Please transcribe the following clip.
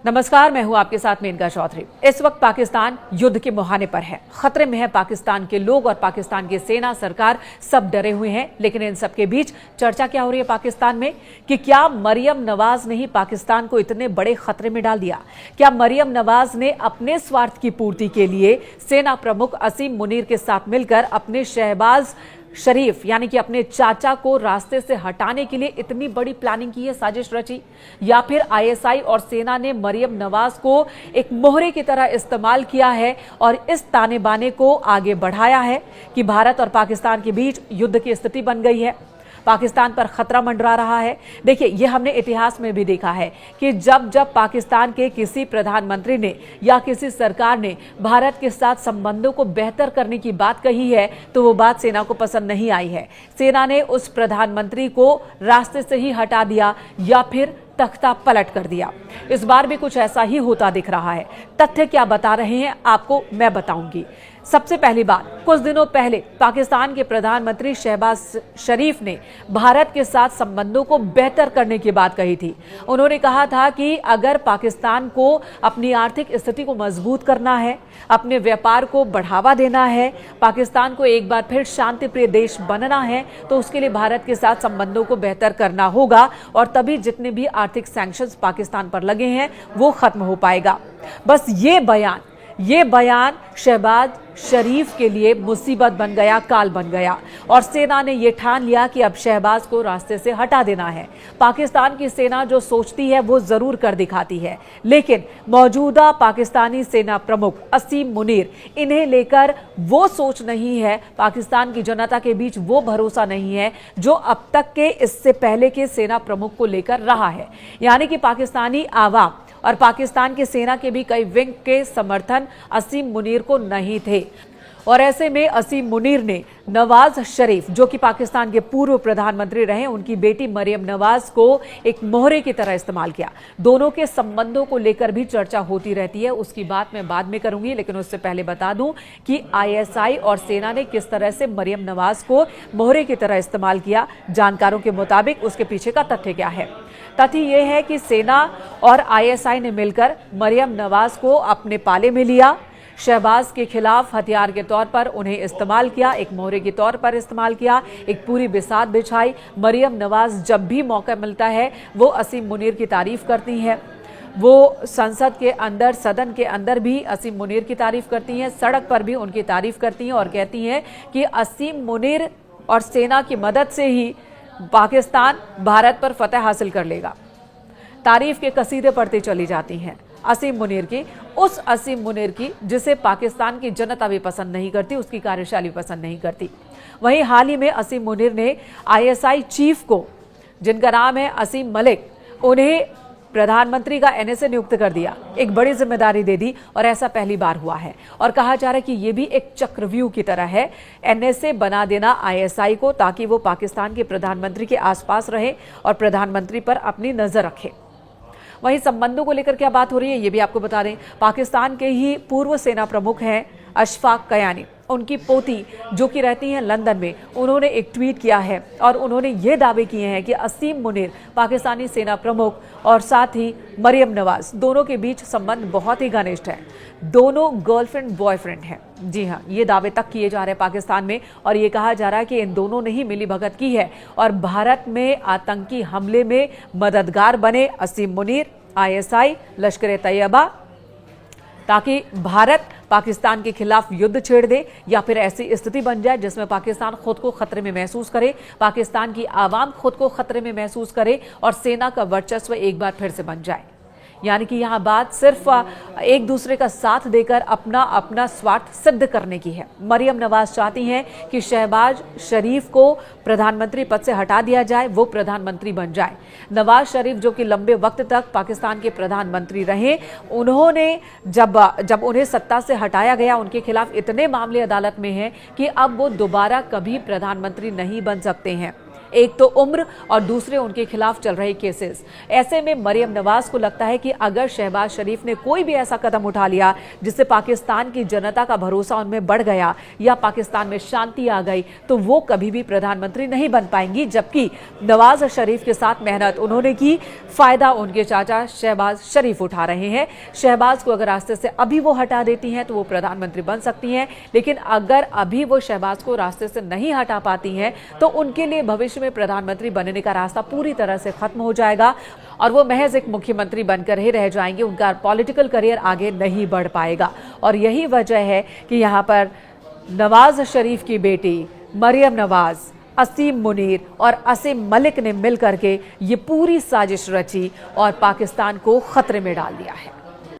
नमस्कार, मैं हूं आपके साथ मेनका चौधरी। इस वक्त पाकिस्तान युद्ध के मुहाने पर है। खतरे में है पाकिस्तान के लोग और पाकिस्तान की सेना, सरकार सब डरे हुए हैं। लेकिन इन सब के बीच चर्चा क्या हो रही है पाकिस्तान में कि क्या मरियम नवाज ने ही पाकिस्तान को इतने बड़े खतरे में डाल दिया? क्या मरियम नवाज ने अपने स्वार्थ की पूर्ति के लिए सेना प्रमुख असीम मुनीर के साथ मिलकर अपने शहबाज शरीफ यानी कि अपने चाचा को रास्ते से हटाने के लिए इतनी बड़ी प्लानिंग की है, साजिश रची? या फिर आईएसआई और सेना ने मरियम नवाज को एक मोहरे की तरह इस्तेमाल किया है और इस ताने बाने को आगे बढ़ाया है कि भारत और पाकिस्तान के बीच युद्ध की स्थिति बन गई है, पाकिस्तान पर खतरा मंडरा रहा है? देखिए, यह हमने इतिहास में भी देखा है कि जब जब पाकिस्तान के किसी प्रधानमंत्री ने या किसी सरकार ने भारत के साथ संबंधों को बेहतर करने की बात कही है तो वो बात सेना को पसंद नहीं आई है। सेना ने उस प्रधानमंत्री को रास्ते से ही हटा दिया या फिर तख्ता पलट कर दिया। इस बार भी कुछ ऐसा ही होता दिख रहा है। तथ्य क्या बता रहे हैं आपको मैं बताऊंगी। सबसे पहली बात, कुछ दिनों पहले पाकिस्तान के प्रधानमंत्री शहबाज शरीफ ने भारत के साथ संबंधों को बेहतर करने की बात कही थी। उन्होंने कहा था कि अगर पाकिस्तान को अपनी आर्थिक स्थिति को मजबूत करना है, अपने व्यापार को बढ़ावा देना है, पाकिस्तान को एक बार फिर शांति प्रिय देश बनना है तो उसके लिए भारत के साथ संबंधों को बेहतर करना होगा और तभी जितने भी आर्थिक सैंक्शंस पाकिस्तान पर लगे हैं वो खत्म हो पाएगा। बस ये बयान शहबाज शरीफ के लिए मुसीबत बन गया, काल बन गया और सेना ने यह ठान लिया कि अब शहबाज को रास्ते से हटा देना है। पाकिस्तान की सेना जो सोचती है वो जरूर कर दिखाती है, लेकिन मौजूदा पाकिस्तानी सेना प्रमुख असीम मुनीर, इन्हें लेकर वो सोच नहीं है, पाकिस्तान की जनता के बीच वो भरोसा नहीं है जो अब तक के इससे पहले के सेना प्रमुख को लेकर रहा है। यानी कि पाकिस्तानी आवाम और पाकिस्तान की सेना के भी कई विंग के समर्थन असीम मुनीर को नहीं थे और ऐसे में असीम मुनीर ने नवाज शरीफ, जो कि पाकिस्तान के पूर्व प्रधानमंत्री रहे, उनकी बेटी मरियम नवाज को एक मोहरे की तरह इस्तेमाल किया। दोनों के संबंधों को लेकर भी चर्चा होती रहती है, उसकी बात मैं बाद में करूंगी, लेकिन उससे पहले बता दूं कि आईएसआई और सेना ने किस तरह से मरियम नवाज को मोहरे की तरह इस्तेमाल किया। जानकारों के मुताबिक उसके पीछे का तथ्य क्या है? तथ्य यह है कि सेना और आईएसआई ने मिलकर मरियम नवाज को अपने पाले में लिया, शहबाज के खिलाफ हथियार के तौर पर उन्हें इस्तेमाल किया, एक मोहरे के तौर पर इस्तेमाल किया, एक पूरी बिसात बिछाई। मरियम नवाज जब भी मौका मिलता है वो असीम मुनीर की तारीफ करती हैं। वो संसद के अंदर, सदन के अंदर भी असीम मुनीर की तारीफ करती हैं, सड़क पर भी उनकी तारीफ करती हैं और कहती हैं कि असीम मुनीर और सेना की मदद से ही पाकिस्तान भारत पर फतह हासिल कर लेगा। तारीफ के कसीदे पढ़ती चली जाती हैं असीम मुनीर की, उस असीम मुनीर की जिसे पाकिस्तान की जनता भी पसंद नहीं करती, उसकी कार्यशैली पसंद नहीं करती। वहीं हाल ही में असीम मुनीर ने आईएसआई चीफ को, जिनका नाम है असीम मलिक, उन्हें प्रधानमंत्री का एनएसए नियुक्त कर दिया, एक बड़ी जिम्मेदारी दे दी और ऐसा पहली बार हुआ है। और कहा जा रहा है कि यह भी एक चक्रव्यूह की तरह है, एनएसए बना देना आईएसआई को ताकि वो पाकिस्तान के प्रधानमंत्री के आसपास रहे और प्रधानमंत्री पर अपनी नजर रखे। वहीं संबंधों को लेकर क्या बात हो रही है ये भी आपको बता दें। पाकिस्तान के ही पूर्व सेना प्रमुख हैं अशफाक कयानी, उनकी पोती जो कि रहती हैं लंदन में, उन्होंने एक ट्वीट किया है और उन्होंने ये दावे किए हैं कि असीम मुनीर, पाकिस्तानी सेना प्रमुख और साथ ही मरियम नवाज, दोनों के बीच संबंध बहुत ही घनिष्ठ है, दोनों गर्लफ्रेंड बॉयफ्रेंड हैं। जी हाँ, ये दावे तक किए जा रहे हैं पाकिस्तान में और ये कहा जा रहा है कि इन दोनों ने ही मिलीभगत की है और भारत में आतंकी हमले में मददगार बने असीम मुनीर, आईएसआई, लश्कर-ए-तैयबा, ताकि भारत पाकिस्तान के खिलाफ युद्ध छेड़ दे या फिर ऐसी स्थिति बन जाए जिसमें पाकिस्तान खुद को खतरे में महसूस करे, पाकिस्तान की आवाम खुद को खतरे में महसूस करे और सेना का वर्चस्व एक बार फिर से बन जाए। यानी कि यहाँ बात सिर्फ एक दूसरे का साथ देकर अपना अपना स्वार्थ सिद्ध करने की है। मरियम नवाज चाहती हैं कि शहबाज शरीफ को प्रधानमंत्री पद से हटा दिया जाए, वो प्रधानमंत्री बन जाए। नवाज शरीफ जो कि लंबे वक्त तक पाकिस्तान के प्रधानमंत्री रहे, उन्होंने जब उन्हें सत्ता से हटाया गया, उनके खिलाफ इतने मामले अदालत में हैं कि अब वो दोबारा कभी प्रधानमंत्री नहीं बन सकते हैं। एक तो उम्र और दूसरे उनके खिलाफ चल रहे केसेस। ऐसे में मरियम नवाज को लगता है कि अगर शहबाज शरीफ ने कोई भी ऐसा कदम उठा लिया जिससे पाकिस्तान की जनता का भरोसा उनमें बढ़ गया या पाकिस्तान में शांति आ गई, तो वो कभी भी प्रधानमंत्री नहीं बन पाएंगी। जबकि नवाज शरीफ के साथ मेहनत उन्होंने की, फायदा उनके चाचा शहबाज शरीफ उठा रहे हैं। शहबाज को अगर रास्ते से अभी वो हटा देती हैं तो वो प्रधानमंत्री बन सकती हैं, लेकिन अगर अभी वो शहबाज को रास्ते से नहीं हटा पाती हैं तो उनके लिए भविष्य में प्रधानमंत्री बनने का रास्ता पूरी तरह से खत्म हो जाएगा और वो महज एक मुख्यमंत्री बनकर ही रह जाएंगे। उनका पॉलिटिकल करियर आगे नहीं बढ़ पाएगा। और यही वजह है कि यहाँ पर नवाज शरीफ की बेटी मरियम नवाज, असीम मुनीर और असीम मलिक ने मिलकर के ये पूरी साजिश रची और पाकिस्तान को खतरे में डाल दिया है।